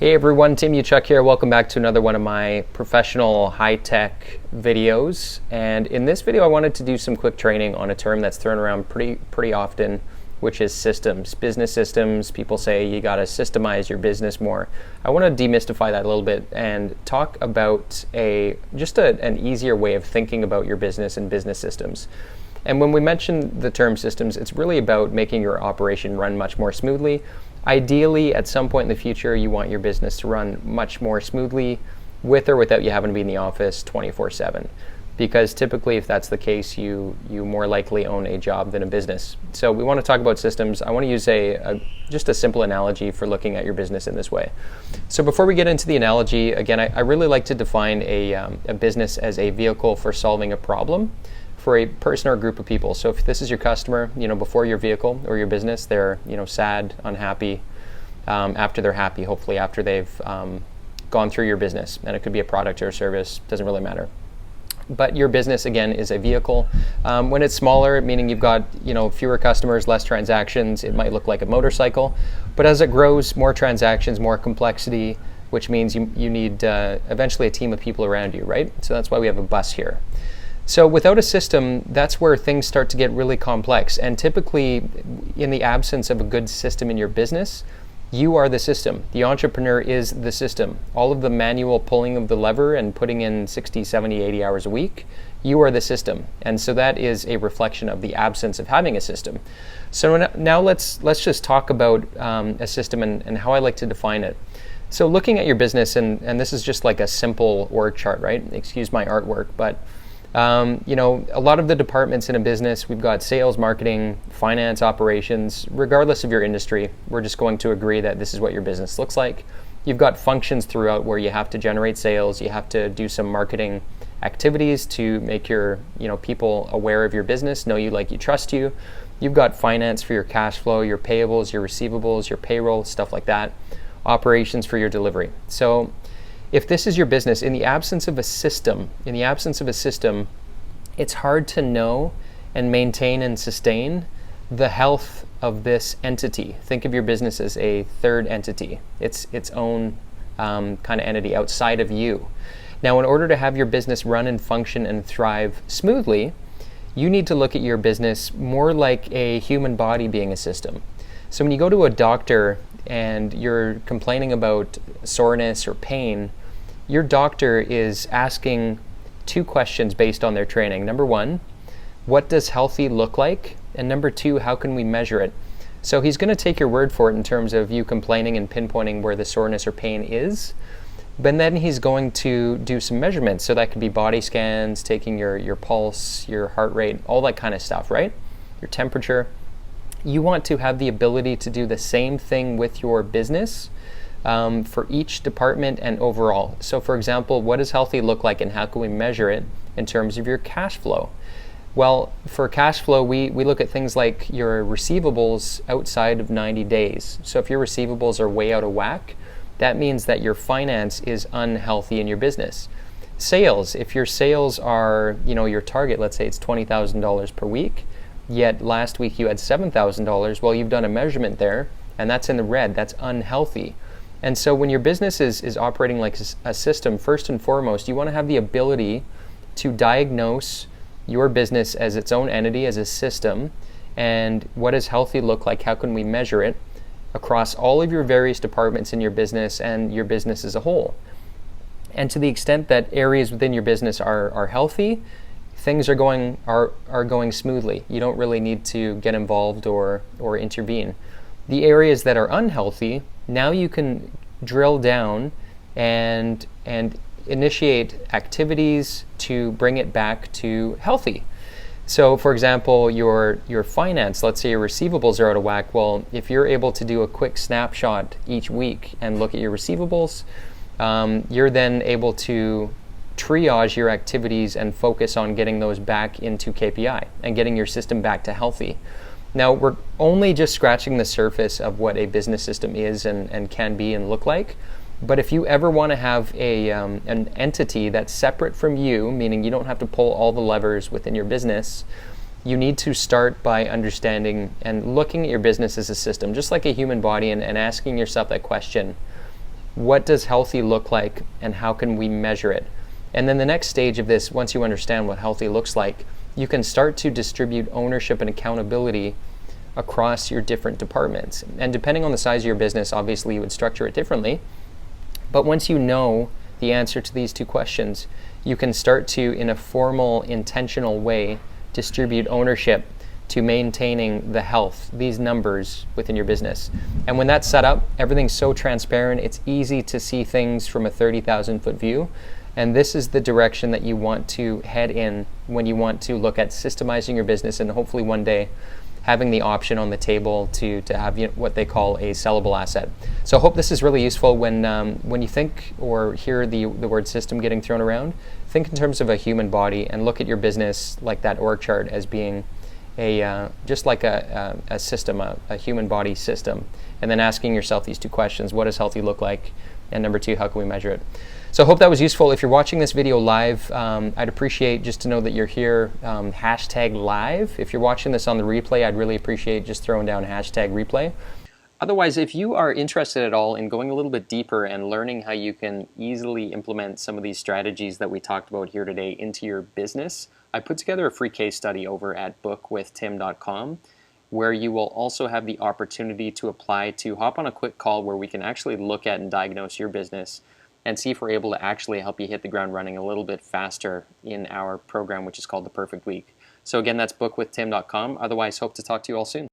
Hey everyone, Tim Uchuk here. Welcome back to another one of my professional high-tech videos. And in this video, I wanted to do some quick training on a term that's thrown around pretty often, which is systems, business systems. People say you got to systemize your business more. I want to demystify that a little bit and talk about an easier way of thinking about your business and business systems. And when we mention the term systems, it's really about making your operation run much more smoothly. Ideally, at some point in the future, you want your business to run much more smoothly with or without you having to be in the office 24/7. Because typically, if that's the case, you more likely own a job than a business. So we want to talk about systems. I want to use just a simple analogy for looking at your business in this way. So before we get into the analogy, again, I really like to define a business as a vehicle for solving a problem for a person or a group of people. So if this is your customer, before your vehicle or your business, they're, sad, unhappy. After they're happy, hopefully after they've gone through your business. And it could be a product or a service, doesn't really matter. But your business, again, is a vehicle. When it's smaller, meaning you've got, fewer customers, less transactions, it might look like a motorcycle. But as it grows, more transactions, more complexity, which means you need eventually a team of people around you, right? So that's why we have a bus here. So without a system, that's where things start to get really complex. And typically, in the absence of a good system in your business, you are the system. The entrepreneur is the system. All of the manual pulling of the lever and putting in 60, 70, 80 hours a week, you are the system. And so that is a reflection of the absence of having a system. So now let's just talk about a system and how I like to define it. So looking at your business, and this is just like a simple org chart, right? Excuse my artwork, but a lot of the departments in a business, we've got sales, marketing, finance, operations. Regardless of your industry, we're just going to agree that this is what your business looks like. You've got functions throughout where you have to generate sales, you have to do some marketing activities to make your people aware of your business, know you, like you, trust you. You've got finance for your cash flow, your payables, your receivables, your payroll, stuff like that. Operations for your delivery. So if this is your business, in the absence of a system, it's hard to know and maintain and sustain the health of this entity. Think of your business as a third entity. It's its own kind of entity outside of you. Now, in order to have your business run and function and thrive smoothly, you need to look at your business more like a human body being a system. So when you go to a doctor and you're complaining about soreness or pain, your doctor is asking two questions based on their training. Number one, what does healthy look like? And number two, how can we measure it? So he's going to take your word for it in terms of you complaining and pinpointing where the soreness or pain is. But then he's going to do some measurements. So that could be body scans, taking your pulse, your heart rate, all that kind of stuff, right? Your temperature. You want to have the ability to do the same thing with your business for each department and overall. So for example, what does healthy look like and how can we measure it in terms of your cash flow? Well, for cash flow, we look at things like your receivables outside of 90 days. So if your receivables are way out of whack, that means that your finance is unhealthy in your business. Sales, if your sales are, your target, let's say it's $20,000 per week, yet last week you had $7,000, well, you've done a measurement there and that's in the red, that's unhealthy. And so when your business is operating like a system, first and foremost, you want to have the ability to diagnose your business as its own entity, as a system, and what does healthy look like? How can we measure it across all of your various departments in your business and your business as a whole? And to the extent that areas within your business are healthy, things are going smoothly. You don't really need to get involved or intervene. The areas that are unhealthy, now you can drill down and initiate activities to bring it back to healthy. So for example, your finance, let's say your receivables are out of whack. Well, if you're able to do a quick snapshot each week and look at your receivables, you're then able to triage your activities and focus on getting those back into KPI and getting your system back to healthy. Now, we're only just scratching the surface of what a business system is and can be and look like. But if you ever want to have an entity that's separate from you, meaning you don't have to pull all the levers within your business, you need to start by understanding and looking at your business as a system, just like a human body, and asking yourself that question. What does healthy look like, and how can we measure it? And then the next stage of this, once you understand what healthy looks like, you can start to distribute ownership and accountability across your different departments. And depending on the size of your business, obviously you would structure it differently. But once you know the answer to these two questions, you can start to, in a formal, intentional way, distribute ownership to maintaining the health, these numbers within your business. And when that's set up, everything's so transparent, it's easy to see things from a 30,000-foot view. And this is the direction that you want to head in when you want to look at systemizing your business, and hopefully one day having the option on the table to have, you know, what they call a sellable asset. So I hope this is really useful when you think or hear the word system getting thrown around. Think in terms of a human body and look at your business like that org chart as being just like a system, a human body system, and then asking yourself these two questions: what does healthy look like? And number two, how can we measure it? So I hope that was useful. If you're watching this video live, I'd appreciate just to know that you're here, hashtag live. If you're watching this on the replay, I'd really appreciate just throwing down hashtag replay. Otherwise, if you are interested at all in going a little bit deeper and learning how you can easily implement some of these strategies that we talked about here today into your business, I put together a free case study over at bookwithtim.com, where you will also have the opportunity to apply to hop on a quick call where we can actually look at and diagnose your business and see if we're able to actually help you hit the ground running a little bit faster in our program, which is called The Perfect Week. So again, that's bookwithtim.com. Otherwise, hope to talk to you all soon.